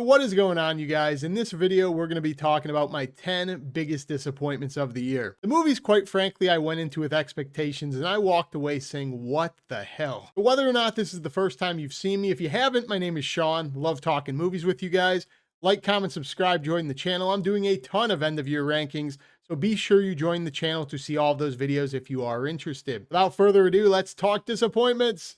So what is going on, you guys? In this video, we're going to be talking about my 10 biggest disappointments of the year. The movies, quite frankly, I went into with expectations and I walked away saying, what the hell? But whether or not this is the first time you've seen me, if you haven't, my name is Sean. Love talking movies with you guys. Like, comment, subscribe, join the channel. I'm doing a ton of end of year rankings, so be sure you join the channel to see all of those videos if you are interested. Without further ado, let's talk disappointments.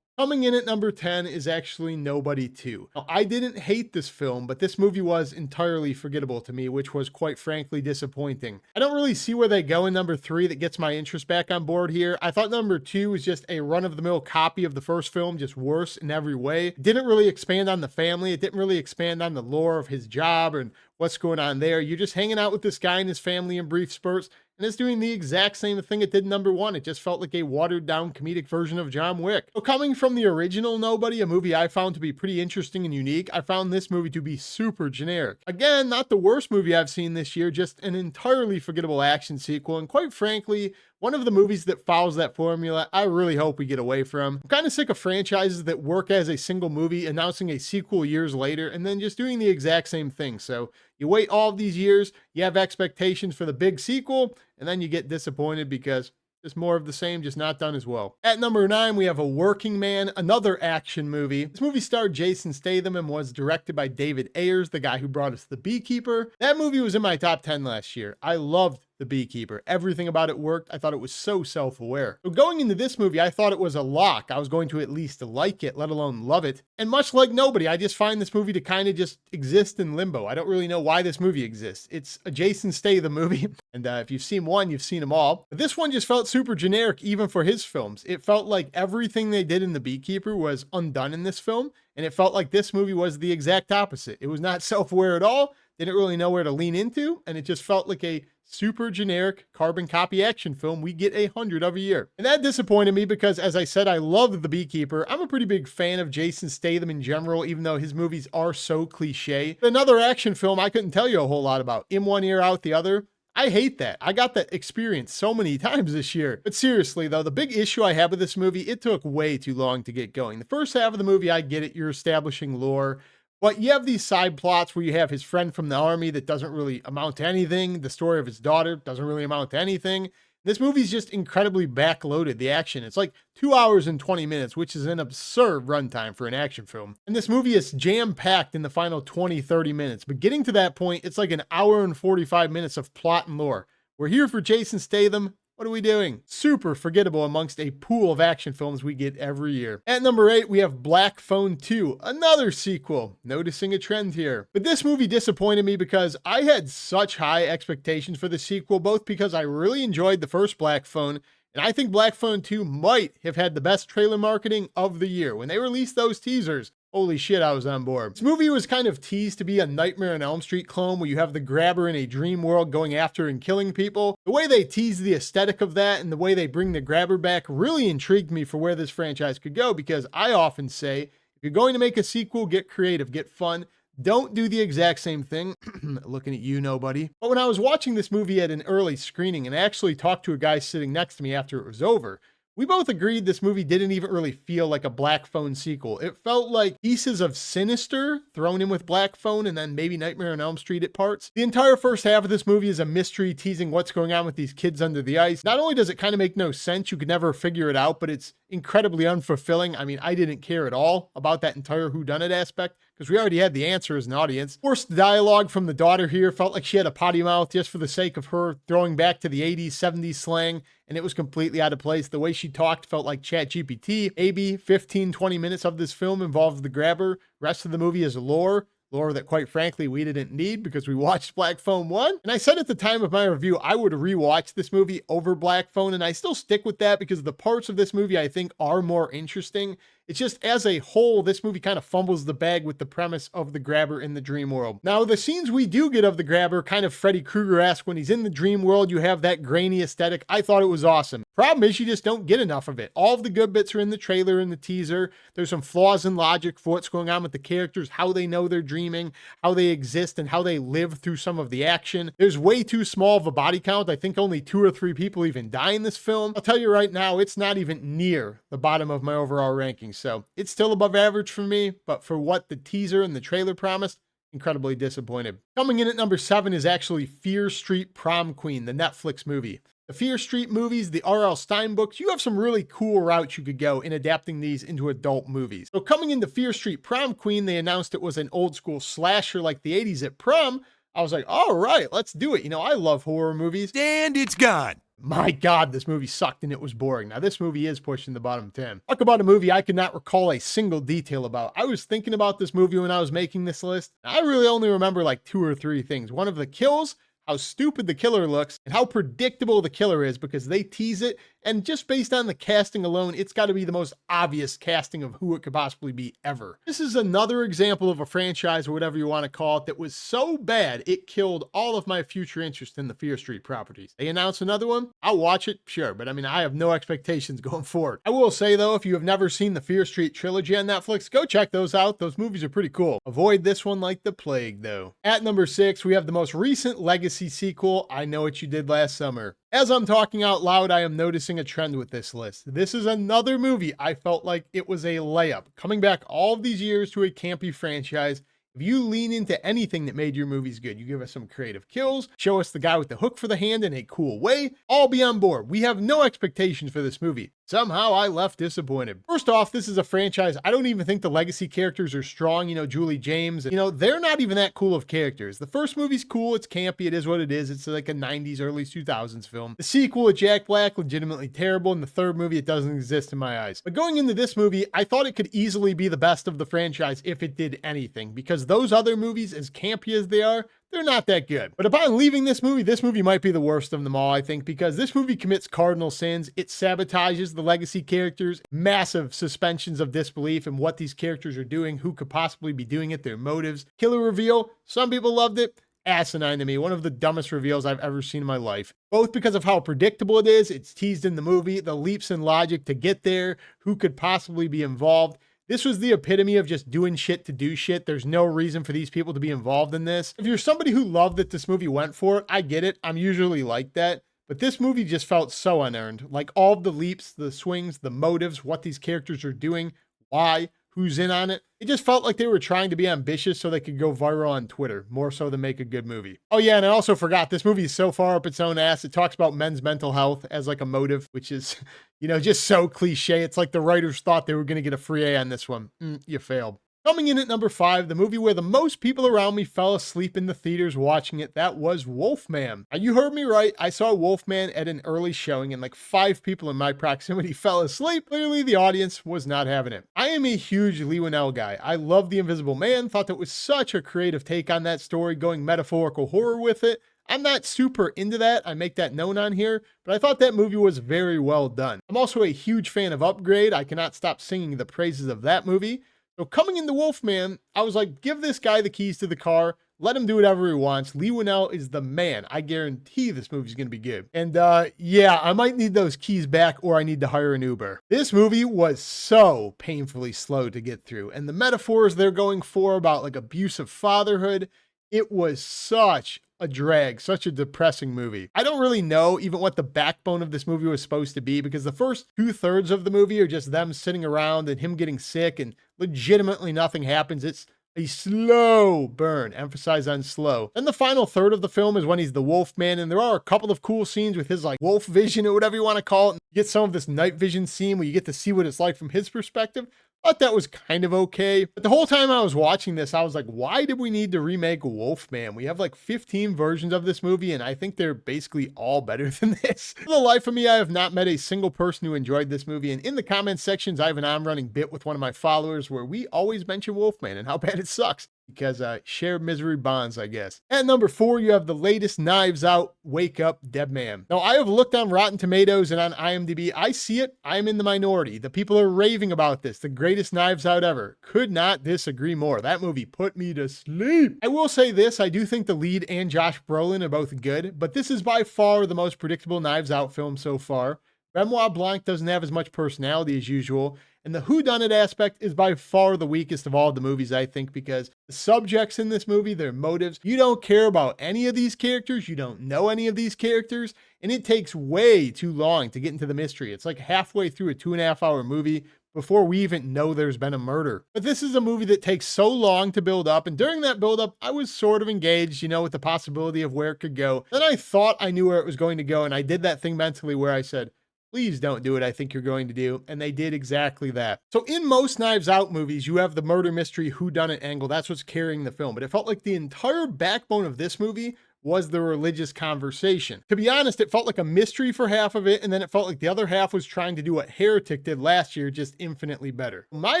Coming in at number 10 is actually Nobody 2. Now, I didn't hate this film, but this movie was entirely forgettable to me, which was quite frankly disappointing. I don't really see where they go in number 3 that gets my interest back on board here. I thought number 2 was just a run-of-the-mill copy of the first film, just worse in every way. It didn't really expand on the family. It didn't really expand on the lore of his job and what's going on there. You're just hanging out with this guy and his family in brief spurts, and it's doing the exact same thing it did in number 1. It just felt like a watered down comedic version of John Wick. So coming from the original Nobody, a movie I found to be pretty interesting and unique, I found this movie to be super generic. Again, not the worst movie I've seen this year, just an entirely forgettable action sequel, and quite frankly, one of the movies that follows that formula I really hope we get away from. I'm kind of sick of franchises that work as a single movie, announcing a sequel years later, and then just doing the exact same thing. So you wait all of these years, you have expectations for the big sequel, and then you get disappointed because it's more of the same, just not done as well. At number 9, we have A Working Man, another action movie. This movie starred Jason Statham and was directed by David Ayers, the guy who brought us The Beekeeper. That movie was in my top 10 last year. I loved The Beekeeper. Everything about it worked. I thought it was so self-aware. So going into this movie, I thought it was a lock. I was going to at least like it, let alone love it. And much like Nobody, I just find this movie to kind of just exist in limbo. I don't really know why this movie exists. It's a Jason Statham movie. And if you've seen one, you've seen them all. But this one just felt super generic, even for his films. It felt like everything they did in The Beekeeper was undone in this film. And it felt like this movie was the exact opposite. It was not self-aware at all. Didn't really know where to lean into. And it just felt like a super generic carbon copy action film we get 100 of a year. And that disappointed me because, as I said, I love The Beekeeper. I'm a pretty big fan of Jason Statham in general, even though his movies are so cliche. Another action film I couldn't tell you a whole lot about. In one ear, out the other. I hate that. I got that experience so many times this year. But seriously though, the big issue I have with this movie, it took way too long to get going. The first half of the movie, I get it. You're establishing lore. But you have these side plots where you have his friend from the army that doesn't really amount to anything. The story of his daughter doesn't really amount to anything. This movie's just incredibly backloaded, the action. It's like 2 hours and 20 minutes, which is an absurd runtime for an action film. And this movie is jam-packed in the final 20, 30 minutes. But getting to that point, it's like an hour and 45 minutes of plot and lore. We're here for Jason Statham. What are we doing? Super forgettable amongst a pool of action films we get every year. At number 8, we have Black Phone 2, another sequel. Noticing a trend here. But this movie disappointed me because I had such high expectations for the sequel, both because I really enjoyed the first Black Phone, and I think Black Phone 2 might have had the best trailer marketing of the year. When they released those teasers, holy shit, I was on board. This movie was kind of teased to be a Nightmare on Elm Street clone where you have the grabber in a dream world going after and killing people. The way they tease the aesthetic of that and the way they bring the grabber back really intrigued me for where this franchise could go, because I often say, if you're going to make a sequel, get creative, get fun. Don't do the exact same thing. Looking at you, Nobody. But when I was watching this movie at an early screening and I actually talked to a guy sitting next to me after it was over, we both agreed this movie didn't even really feel like a Black Phone sequel. It felt like pieces of Sinister thrown in with Black Phone and then maybe Nightmare on Elm Street at parts. The entire first half of this movie is a mystery teasing what's going on with these kids under the ice. Not only does it kind of make no sense, you could never figure it out, but it's incredibly unfulfilling. I mean, I didn't care at all about that entire whodunit aspect because we already had the answer as an audience. Forced dialogue from the daughter here felt like she had a potty mouth just for the sake of her throwing back to the 80s, 70s slang, and it was completely out of place. The way she talked felt like ChatGPT. Maybe 15, 20 minutes of this film involved the grabber. Rest of the movie is lore that quite frankly we didn't need because we watched Black Phone 1. And I said at the time of my review I would rewatch this movie over Black Phone, and I still stick with that because the parts of this movie I think are more interesting. It's just as a whole, this movie kind of fumbles the bag with the premise of the grabber in the dream world. Now, the scenes we do get of the grabber, kind of Freddy Krueger-esque, when he's in the dream world, you have that grainy aesthetic. I thought it was awesome. Problem is, you just don't get enough of it. All of the good bits are in the trailer and the teaser. There's some flaws in logic for what's going on with the characters, how they know they're dreaming, how they exist, and how they live through some of the action. There's way too small of a body count. I think only 2 or 3 people even die in this film. I'll tell you right now, it's not even near the bottom of my overall ranking, so it's still above average for me, but for what the teaser and the trailer promised, incredibly disappointed. Coming in at number 7 is actually Fear Street Prom Queen, the Netflix movie. The Fear Street movies, the R.L. Stine books, you have some really cool routes you could go in adapting these into adult movies. So coming into Fear Street Prom Queen, they announced it was an old school slasher like the 80s at prom. I was like, all right, let's do it. You know, I love horror movies. And it's gone. My God, this movie sucked and it was boring. Now, this movie is pushing the bottom 10. Talk about a movie I could not recall a single detail about. I was thinking about this movie when I was making this list. I really only remember like 2 or 3 things. One of the kills, how stupid the killer looks, and how predictable the killer is because they tease it. And just based on the casting alone, it's got to be the most obvious casting of who it could possibly be ever. This is another example of a franchise, or whatever you want to call it, that was so bad it killed all of my future interest in the Fear Street properties. They announce another one, I'll watch it, sure, but I mean, I have no expectations going forward. I will say though, if you have never seen the Fear Street trilogy on Netflix, go check those out. Those movies are pretty cool. Avoid this one like the plague though. At number 6, we have the most recent legacy sequel, I Know What You Did Last Summer. As I'm talking out loud, I am noticing a trend with this list. This is another movie I felt like it was a layup. Coming back all of these years to a campy franchise, if you lean into anything that made your movies good, you give us some creative kills, show us the guy with the hook for the hand in a cool way, I'll be on board. We have no expectations for this movie. Somehow I left disappointed. First off, this is a franchise. I don't even think the legacy characters are strong. You know, Julie James, you know, they're not even that cool of characters. The first movie's cool. It's campy. It is what it is. It's like a 90s, early 2000s film. The sequel with Jack Black, legitimately terrible. And the third movie, it doesn't exist in my eyes. But going into this movie, I thought it could easily be the best of the franchise if it did anything, because those other movies, as campy as they are, they're not that good. But upon leaving this movie might be the worst of them all, I think, because this movie commits cardinal sins. It sabotages the legacy characters, massive suspensions of disbelief in what these characters are doing, who could possibly be doing it, their motives. Killer reveal, some people loved it. Asinine to me, one of the dumbest reveals I've ever seen in my life. Both because of how predictable it is, it's teased in the movie, the leaps in logic to get there, who could possibly be involved. This was the epitome of just doing shit to do shit. There's no reason for these people to be involved in this. If you're somebody who loved that this movie went for it, I get it. I'm usually like that. But this movie just felt so unearned. Like all of the leaps, the swings, the motives, what these characters are doing, why, who's in on it. It just felt like they were trying to be ambitious so they could go viral on Twitter, more so than make a good movie. Oh yeah, and I also forgot, this movie is so far up its own ass. It talks about men's mental health as like a motive, which is, you know, just so cliche. It's like the writers thought they were going to get a free A on this one. You failed. Coming in at number 5, the movie where the most people around me fell asleep in the theaters watching it, that was Wolfman. Now, you heard me right. I saw Wolfman at an early showing and like 5 people in my proximity fell asleep. Clearly, the audience was not having it. I am a huge Leigh Whannell guy. I love The Invisible Man, thought that was such a creative take on that story, going metaphorical horror with it. I'm not super into that. I make that known on here, but I thought that movie was very well done. I'm also a huge fan of Upgrade. I cannot stop singing the praises of that movie. So coming into Wolfman, I was like, give this guy the keys to the car. Let him do whatever he wants. Leigh Whannell is the man. I guarantee this movie's going to be good. And yeah, I might need those keys back or I need to hire an Uber. This movie was so painfully slow to get through. And the metaphors they're going for about like abusive fatherhood, it was such a drag, such a depressing movie. I don't really know even what the backbone of this movie was supposed to be, because the first 2/3 of the movie are just them sitting around and him getting sick and legitimately nothing happens. It's a slow burn, emphasize on slow. Then the final third of the film is when he's the Wolfman, and there are a couple of cool scenes with his like wolf vision or whatever you want to call it. You get some of this night vision scene where you get to see what it's like from his perspective. I thought that was kind of okay. But the whole time I was watching this, I was like, why did we need to remake Wolfman? We have like 15 versions of this movie, and I think they're basically all better than this. For the life of me, I have not met a single person who enjoyed this movie. And in the comment sections, I have an on-running bit with one of my followers where we always mention Wolfman and how bad it sucks. because shared misery bonds, I guess. At number 4, you have the latest Knives Out Wake Up Dead Man. Now, I have looked on Rotten Tomatoes and on IMDb. I see it. I am in the minority. The people are raving about this. The greatest Knives Out ever. Could not disagree more. That movie put me to sleep. I will say this. I do think the lead and Josh Brolin are both good, but this is by far the most predictable Knives Out film so far. Benoit Blanc doesn't have as much personality as usual, and the whodunit aspect is by far the weakest of all the movies, I think, because the subjects in this movie, their motives, you don't care about any of these characters, you don't know any of these characters, and it takes way too long to get into the mystery. It's like halfway through a 2.5-hour movie before we even know there's been a murder. But this is a movie that takes so long to build up, and during that build up, I was sort of engaged, with the possibility of where it could go. Then I thought I knew where it was going to go, and I did that thing mentally where I said, please don't do what I think you're going to do. And they did exactly that. So in most Knives Out movies, you have the murder mystery whodunit angle. That's what's carrying the film. But it felt like the entire backbone of this movie was the religious conversation. To be honest, it felt like a mystery for half of it, and then it felt like the other half was trying to do what Heretic did last year, just infinitely better. My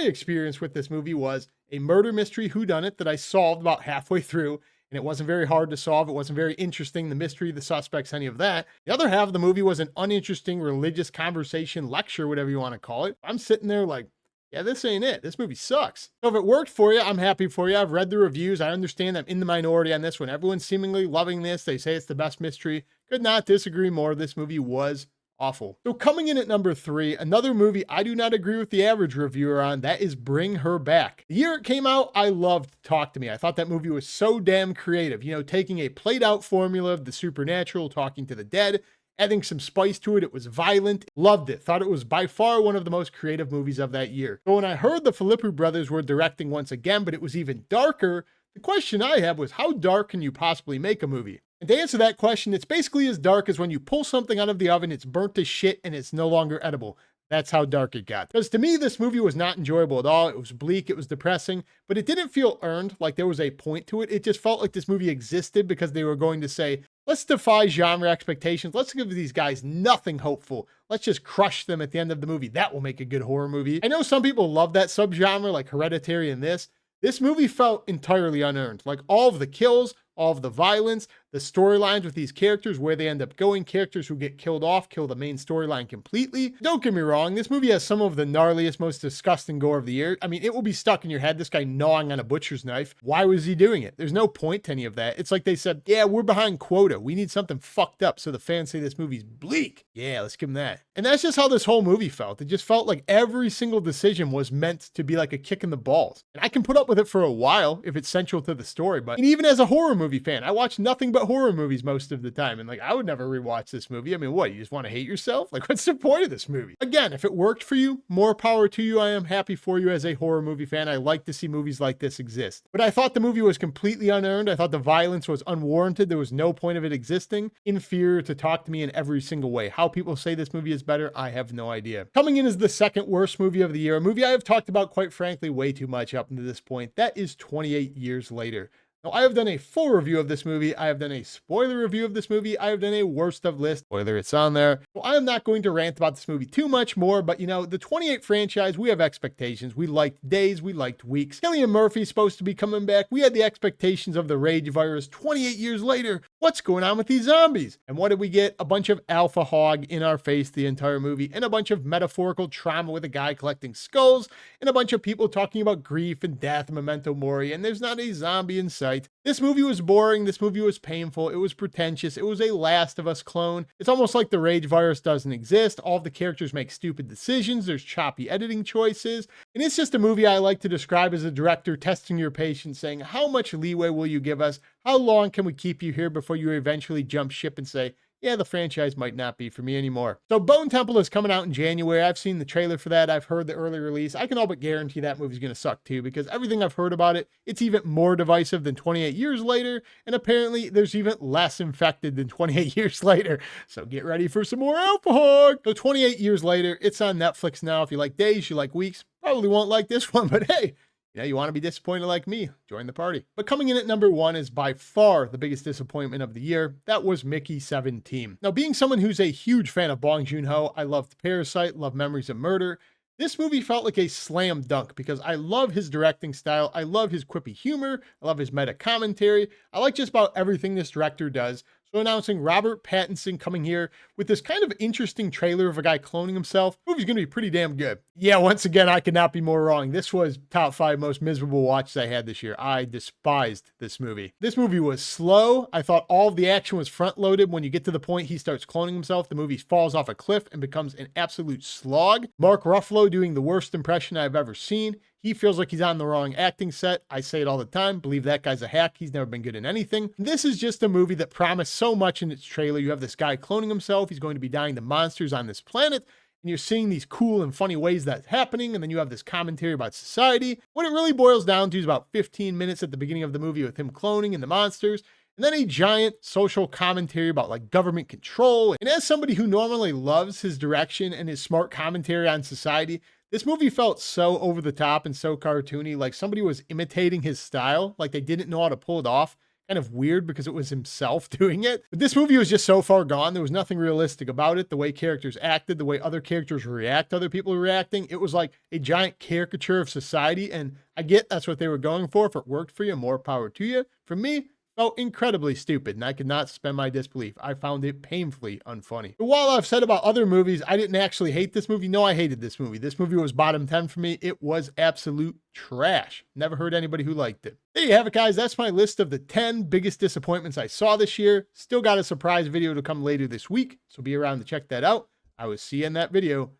experience with this movie was a murder mystery whodunit that I solved about halfway through, and it wasn't very hard to solve. It wasn't very interesting, the mystery, the suspects, any of that. The other half of the movie was an uninteresting religious conversation lecture, whatever you want to call it. I'm sitting there like, yeah, this ain't it. This movie sucks. So if it worked for you, I'm happy for you. I've read the reviews. I understand I'm in the minority on this one. Everyone's seemingly loving this. They say it's the best mystery. Could not disagree more. This movie was awful. So coming in at number 3, another movie I do not agree with the average reviewer on, that is Bring Her Back. The year it came out, I loved Talk to Me. I thought that movie was so damn creative, taking a played out formula of the supernatural, talking to the dead, adding some spice to it. It was violent. Loved it. Thought it was by far one of the most creative movies of that year. But when I heard the Philippou brothers were directing once again, but it was even darker, the question I had was, how dark can you possibly make a movie? And to answer that question, it's basically as dark as when you pull something out of the oven, it's burnt to shit, and it's no longer edible. That's how dark it got. Because to me, this movie was not enjoyable at all. It was bleak, it was depressing, but it didn't feel earned, like there was a point to it. It just felt like this movie existed because they were going to say, let's defy genre expectations. Let's give these guys nothing hopeful. Let's just crush them at the end of the movie. That will make a good horror movie. I know some people love that subgenre, like Hereditary and this. This movie felt entirely unearned. Like all of the kills, all of the violence, the storylines with these characters, where they end up going, characters who get killed off, kill the main storyline completely. Don't get me wrong, this movie has some of the gnarliest, most disgusting gore of the year. I mean, it will be stuck in your head, this guy gnawing on a butcher's knife. Why was he doing it? There's no point to any of that. It's like they said, yeah, we're behind quota. We need something fucked up so the fans say this movie's bleak. Yeah, let's give them that. And that's just how this whole movie felt. It just felt like every single decision was meant to be like a kick in the balls. And I can put up with it for a while if it's central to the story, but even as a horror movie fan, I watch nothing but horror movies most of the time. And I would never rewatch this movie. I mean, what, you just want to hate yourself? What's the point of this movie? Again, if it worked for you, more power to you. I am happy for you as a horror movie fan. I like to see movies like this exist. But I thought the movie was completely unearned. I thought the violence was unwarranted. There was no point of it existing. Inferior to Talk to Me in every single way. How people say this movie is better, I have no idea. Coming in as the second worst movie of the year, a movie I have talked about, quite frankly, way too much up to this point. That is 28 Years Later. Now, I have done a full review of this movie. I have done a spoiler review of this movie. I have done a worst of list. Spoiler, it's on there. So I am not going to rant about this movie too much more, but the 28 franchise, we have expectations. We liked days, we liked weeks. Cillian Murphy's supposed to be coming back. We had the expectations of the Rage virus 28 years later. What's going on with these zombies? And what did we get? A bunch of alpha hog in our face the entire movie, and a bunch of metaphorical trauma with a guy collecting skulls, and a bunch of people talking about grief and death, memento mori, and there's not a zombie in sight. This movie was boring. This movie was painful. It was pretentious. It was a Last of Us clone. It's almost like the Rage virus doesn't exist. All of the characters make stupid decisions. There's choppy editing choices. And it's just a movie I like to describe as a director testing your patience, saying, how much leeway will you give us? How long can we keep you here before you eventually jump ship and say, yeah, the franchise might not be for me anymore. So Bone Temple is coming out in January. I've seen the trailer for that. I've heard the early release. I can all but guarantee that movie's going to suck too, because everything I've heard about it, it's even more divisive than 28 Years Later. And apparently there's even less infected than 28 Years Later. So get ready for some more alpha hog. So 28 Years Later, it's on Netflix now. If you like days, you like weeks, probably won't like this one, but hey, you want to be disappointed like me, join the party. But coming in at number 1 is by far the biggest disappointment of the year. That was Mickey 17. Now, being someone who's a huge fan of Bong Joon-ho, I loved Parasite, loved Memories of Murder. This movie felt like a slam dunk because I love his directing style. I love his quippy humor. I love his meta commentary. I like just about everything this director does. So announcing Robert Pattinson coming here with this kind of interesting trailer of a guy cloning himself, the movie's going to be pretty damn good. Yeah, once again, I could not be more wrong. This was top 5 most miserable watches I had this year. I despised this movie. This movie was slow. I thought all of the action was front loaded. When you get to the point he starts cloning himself, the movie falls off a cliff and becomes an absolute slog. Mark Ruffalo doing the worst impression I've ever seen. He feels like he's on the wrong acting set. I say it all the time. Believe that guy's a hack. He's never been good in anything. This is just a movie that promised so much in its trailer. You have this guy cloning himself. He's going to be dying to monsters on this planet. And you're seeing these cool and funny ways that's happening. And then you have this commentary about society. What it really boils down to is about 15 minutes at the beginning of the movie with him cloning and the monsters. And then a giant social commentary about like government control. And as somebody who normally loves his direction and his smart commentary on society, this movie felt so over the top and so cartoony, like somebody was imitating his style, like they didn't know how to pull it off. Kind of weird because it was himself doing it. But this movie was just so far gone. There was nothing realistic about it. The way characters acted, the way other characters react to other people reacting. It was like a giant caricature of society. And I get that's what they were going for. If it worked for you, more power to you. For me, felt incredibly stupid, and I could not suspend my disbelief. I found it painfully unfunny. But while I've said about other movies, I didn't actually hate this movie. No, I hated this movie. This movie was bottom 10 for me. It was absolute trash. Never heard anybody who liked it. There you have it, guys. That's my list of the 10 biggest disappointments I saw this year. Still got a surprise video to come later this week, so be around to check that out. I will see you in that video.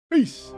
Peace.